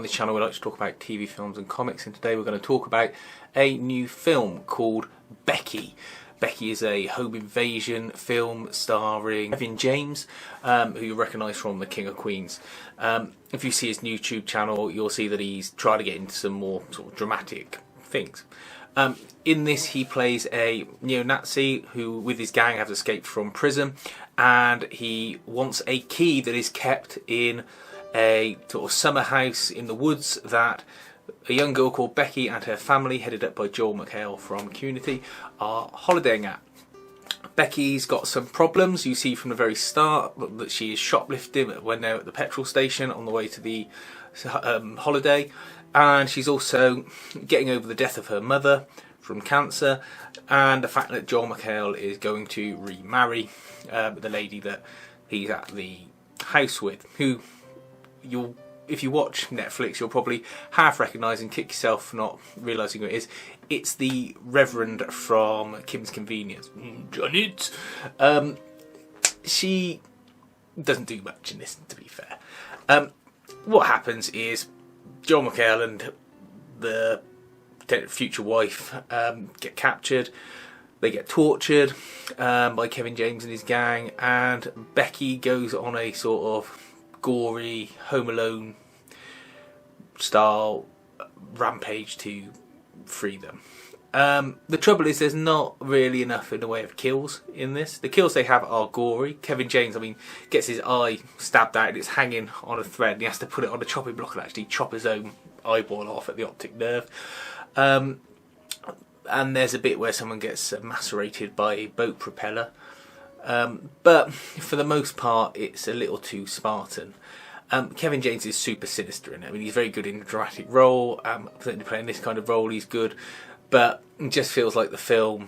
this channel we like to talk about TV, films and comics, and today we're going to talk about a new film called Becky. Becky is a home invasion film starring Kevin James, who you recognise from The King of Queens. If you see his YouTube channel, you'll see that he's trying to get into some more sort of dramatic things. In this, he plays a neo-Nazi who, with his gang, has escaped from prison, and he wants a key that is kept in a sort of summer house in the woods that a young girl called Becky and her family, headed up by Joel McHale from Community, are holidaying at. Becky's got some problems. You see from the very start that she is shoplifting when they're at the petrol station on the way to the holiday, and she's also getting over the death of her mother from cancer, and the fact that Joel McHale is going to remarry the lady that he's at the house with, who if you watch Netflix, you'll probably half recognise and kick yourself for not realising who it is. It's the Reverend from Kim's Convenience, Janet. She doesn't do much in this, to be fair. What happens is Joel McHale and the future wife get captured. They get tortured by Kevin James and his gang, and Becky goes on a sort of gory Home Alone style rampage to free them. The trouble is there's not really enough in the way of kills in this. The kills they have are gory. Kevin James, gets his eye stabbed out and it's hanging on a thread, and he has to put it on a chopping block and actually chop his own eyeball off at the optic nerve. And there's a bit where someone gets macerated by a boat propeller. But for the most part, it's a little too Spartan. Kevin James is super sinister in it. He's very good in a dramatic role. Certainly playing this kind of role, he's good. But it just feels like the film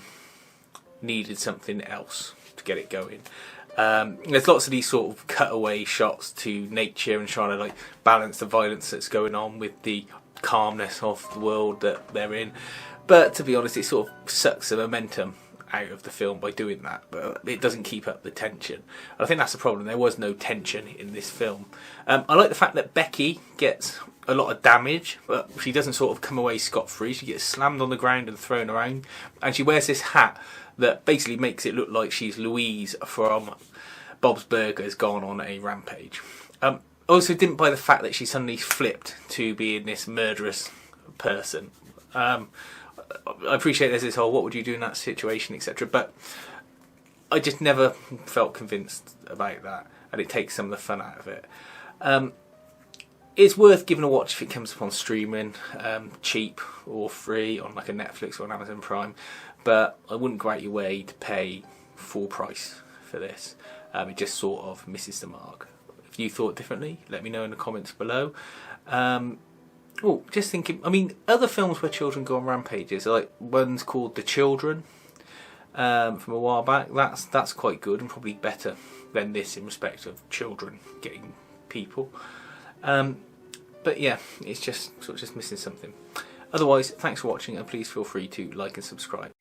needed something else to get it going. There's lots of these sort of cutaway shots to nature and trying to balance the violence that's going on with the calmness of the world that they're in. But to be honest, it sort of sucks the momentum out of the film by doing that, but it doesn't keep up the tension. I think that's the problem. There was no tension in this film. I like the fact that Becky gets a lot of damage, but she doesn't sort of come away scot-free. She gets slammed on the ground and thrown around, and she wears this hat that basically makes it look like she's Louise from Bob's Burgers gone on a rampage. I also didn't buy the fact that she suddenly flipped to being this murderous person. I appreciate there's this whole what would you do in that situation, etc., but I just never felt convinced about that, and it takes some of the fun out of it. It's worth giving a watch if it comes up on streaming, cheap or free on a Netflix or an Amazon Prime, but I wouldn't go out your way to pay full price for this. It just sort of misses the mark. If you thought differently, let me know in the comments below. Just thinking, other films where children go on rampages, one's called The Children, from a while back. That's quite good and probably better than this in respect of children getting people. But yeah, it's just missing something. Otherwise, thanks for watching, and please feel free to like and subscribe.